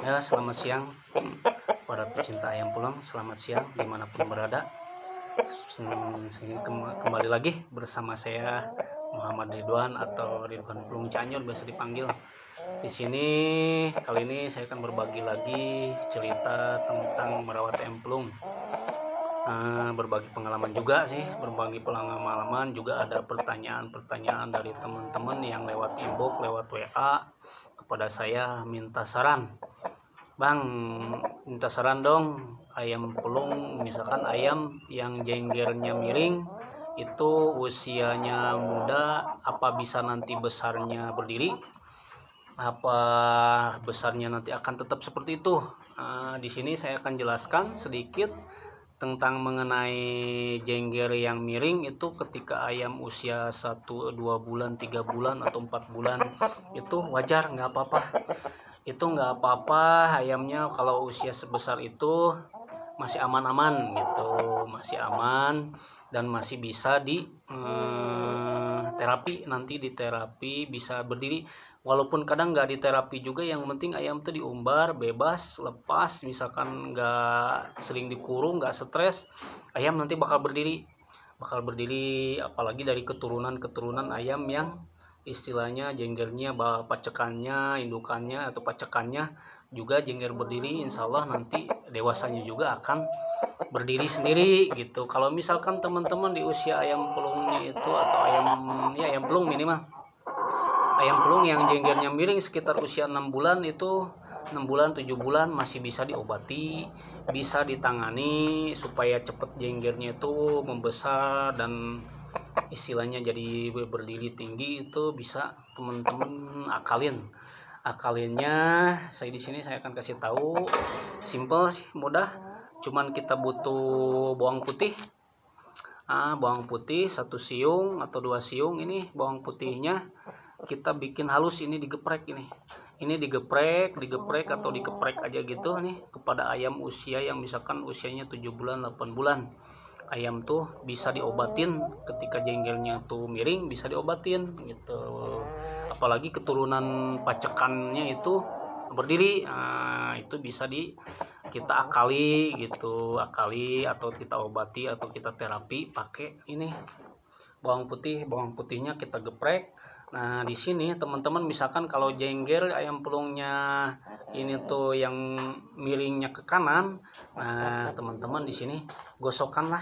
Ya, selamat siang para pecinta ayam pulang, selamat siang dimanapun berada. Kembali lagi bersama saya Muhammad Ridwan atau Ridwan Pulung Cianjur biasa dipanggil. Di sini kali ini saya akan berbagi lagi cerita tentang merawat ayam pelung. Berbagi pengalaman juga sih, berbagi pengalaman juga ada pertanyaan-pertanyaan dari teman-teman yang lewat inbox, lewat WA kepada saya minta saran. Bang, minta saran dong, ayam pelung, misalkan ayam yang jenggernya miring, itu usianya muda, apa bisa nanti besarnya berdiri? Apa besarnya nanti akan tetap seperti itu? Di sini saya akan jelaskan sedikit tentang mengenai jengger yang miring itu ketika ayam usia 1-2 bulan, 3 bulan, atau 4 bulan itu wajar, nggak apa-apa. Itu nggak apa-apa, ayamnya kalau usia sebesar itu masih aman-aman gitu, masih aman dan masih bisa di terapi, nanti di terapi bisa berdiri, walaupun kadang nggak di terapi juga. Yang penting ayam tuh diumbar bebas, lepas, misalkan nggak sering dikurung, nggak stres, ayam nanti bakal berdiri, apalagi dari keturunan ayam yang istilahnya jenggernya, pacekannya, indukannya atau pacekannya juga jengger berdiri, insya Allah nanti dewasanya juga akan berdiri sendiri gitu. Kalau misalkan teman-teman di usia ayam pelungnya itu, atau ayam pelung minimal, ayam pelung yang jenggernya miring sekitar usia 6 bulan itu, 6 bulan 7 bulan masih bisa diobati, bisa ditangani supaya cepet jenggernya itu membesar dan istilahnya jadi berdiri tinggi. Itu bisa teman-teman akalinnya. Saya di sini saya akan kasih tahu, simple sih, mudah, cuman kita butuh bawang putih. Bawang putih 1 siung atau 2 siung. Ini bawang putihnya kita bikin halus, ini digeprek, ini digeprek atau dikeprek aja gitu nih kepada ayam usia yang misalkan usianya 7 bulan 8 bulan. Ayam tuh bisa diobatin ketika jenggernya tuh miring, bisa diobatin gitu, apalagi keturunan pacekannya itu berdiri. Itu bisa kita akali gitu, atau kita obati atau kita terapi pakai ini bawang putihnya kita geprek. Nah, di sini teman-teman misalkan kalau jengger ayam pelungnya ini tuh yang miringnya ke kanan, nah teman-teman di sini gosokkan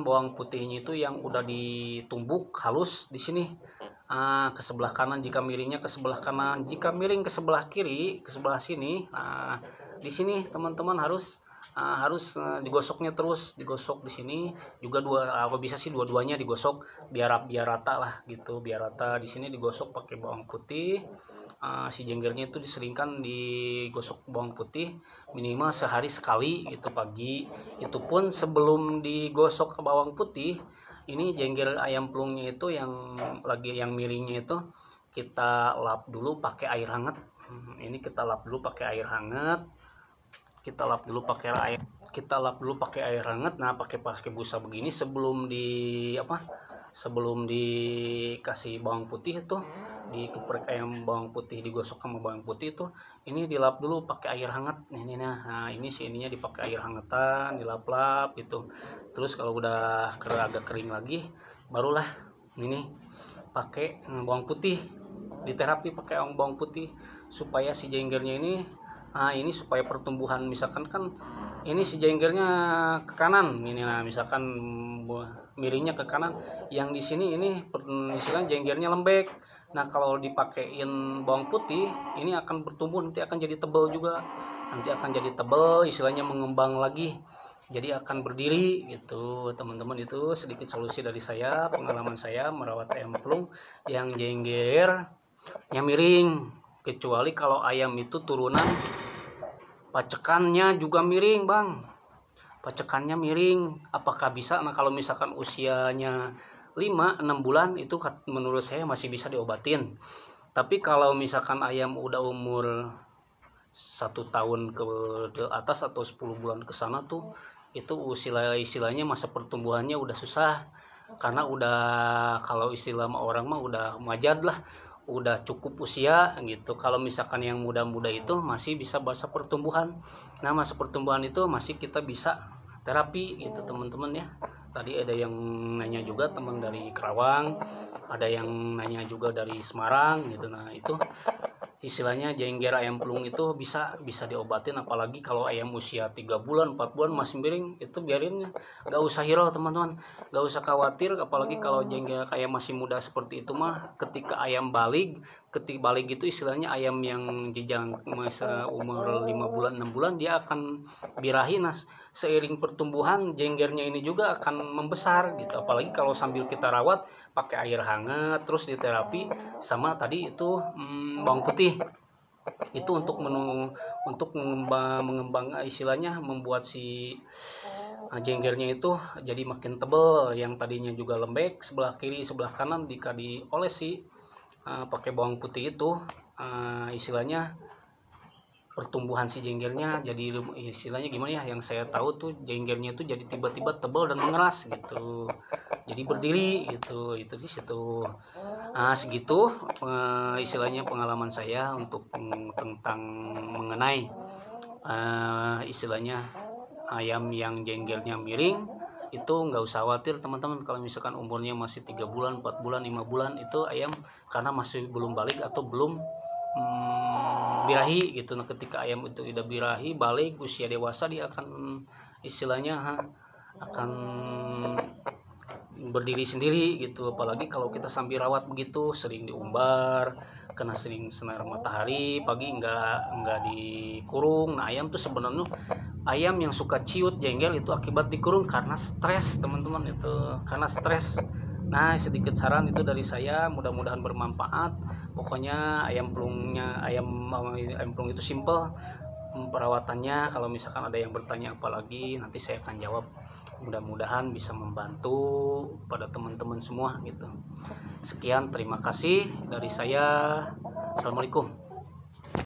bawang putihnya itu yang udah ditumbuk halus di sini, ke sebelah kanan jika miringnya ke sebelah kanan. Jika miring ke sebelah kiri, ke sebelah sini, nah di sini teman-teman harus digosoknya terus, digosok di sini juga bisa sih dua-duanya digosok biar rata lah gitu, biar rata. Di sini digosok pakai bawang putih. Si jenggernya itu diseringkan digosok bawang putih minimal sehari sekali gitu, pagi. Itu pun sebelum digosok ke bawang putih, ini jengger ayam pelungnya itu yang miringnya itu kita lap dulu pakai air hangat. Ini kita lap dulu pakai air hangat. Nah, pakai busa begini sebelum dikasih bawang putih itu, dikeprek ayam bawang putih, digosok sama bawang putih itu, ini dilap dulu pakai air hangat. Nah, ini ininya dipakai air hangatan, dilap-lap gitu. Terus kalau udah agak kering lagi, barulah ini pakai bawang putih, diterapi pakai bawang putih supaya si jenggernya ini supaya pertumbuhan, misalkan kan ini si jenggernya ke kanan ini, nah misalkan miringnya ke kanan, yang di sini ini istilahnya jenggernya lembek. Nah, kalau dipakein bawang putih ini akan bertumbuh, nanti akan jadi tebal juga, istilahnya mengembang lagi, jadi akan berdiri gitu teman-teman. Itu sedikit solusi dari saya, pengalaman saya merawat ayam pelung yang jenggernya miring. Kecuali kalau ayam itu turunan pacekannya juga miring, Bang. Pacekannya miring, apakah bisa? Nah, kalau misalkan usianya 5-6 bulan itu menurut saya masih bisa diobatin. Tapi kalau misalkan ayam udah umur 1 tahun ke atas atau 10 bulan ke sana tuh, itu istilahnya masa pertumbuhannya udah susah, karena udah, kalau istilah orang mah udah majad lah, udah cukup usia gitu. Kalau misalkan yang muda-muda itu masih bisa masa pertumbuhan. Nah, masa pertumbuhan itu masih kita bisa terapi gitu teman-teman ya. Tadi ada yang nanya juga teman dari Karawang, ada yang nanya juga dari Semarang gitu. Nah, itu istilahnya jengger ayam pelung itu bisa diobatin, apalagi kalau ayam usia 3 bulan 4 bulan masih miring, itu biarin, nggak usah hirau teman-teman, nggak usah khawatir. Apalagi kalau jengger ayam masih muda seperti itu mah, ketika ayam ketika balik itu istilahnya ayam yang jejak masa umur 5 bulan 6 bulan dia akan birahi. Nah, seiring pertumbuhan jenggernya ini juga akan membesar gitu. Apalagi kalau sambil kita rawat pakai air hangat terus diterapi sama tadi itu bawang putih itu untuk mengembang istilahnya membuat si jenggernya itu jadi makin tebal, yang tadinya juga lembek sebelah kiri sebelah kanan jika dioles si pakai bawang putih itu istilahnya pertumbuhan si jenggernya jadi istilahnya gimana ya, yang saya tahu tuh jenggernya itu jadi tiba-tiba tebal dan mengeras gitu, jadi berdiri gitu. Itu di situ. Segitu istilahnya pengalaman saya untuk tentang mengenai istilahnya ayam yang jenggernya miring. Itu nggak usah khawatir teman-teman, kalau misalkan umurnya masih 3 bulan 4 bulan 5 bulan itu ayam karena masih belum balik atau belum birahi gitu. Nah, ketika ayam itu udah birahi balik usia dewasa, dia akan istilahnya akan berdiri sendiri gitu. Apalagi kalau kita sambil rawat begitu, sering diumbar, kena sering sinar matahari, pagi nggak dikurung. Nah, ayam tuh sebenarnya ayam yang suka ciut jengger itu akibat dikurung karena stres teman-teman, itu karena stres. Nah, sedikit saran itu dari saya, mudah-mudahan bermanfaat. Pokoknya ayam pelung itu simple perawatannya. Kalau misalkan ada yang bertanya apalagi nanti saya akan jawab, mudah-mudahan bisa membantu pada teman-teman semua gitu. Sekian, terima kasih dari saya. Assalamualaikum.